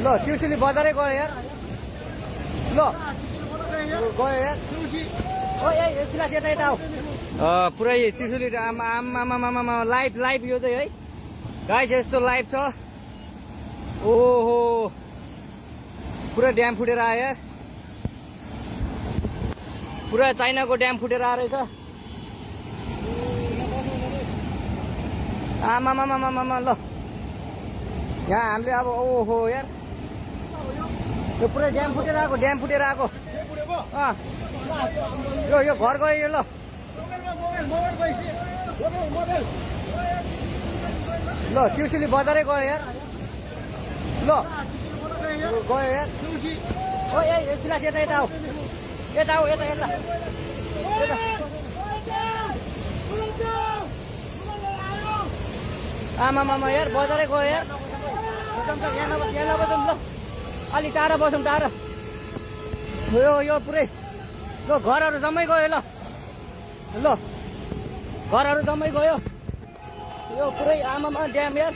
ल त्रिशुली बजारै गयो यार ल गयो यार ओ ए सिलास यता यता आऊ पुरै त्रिशुली आमा लाइभ लाइभ यो चाहिँ है गाइस यस्तो लाइभ छ ओहो पुरा ड्याम फुटेर आयो यार पुरा चाइनाको ड्याम फुटेर आएर रहेछ आमामामामामा ल यहाँ हामीले अब ओहो यार यो पुरै ड्याम फुटेर आएको यो घर गयो यो ल ल त्रिशुली बजारै गयो यार ल गयो यार ओ ए सिलास यता यता आऊ यता आऊ यता यता आमामामा यार बजारै गयो यार यहाँ नबसौँ ल अलि टाढा बसौँ टाढा यो पुरै ल घरहरू जम्मै गयो ल घरहरू जम्मै गयो यो पुरै आमामा ड्याम यार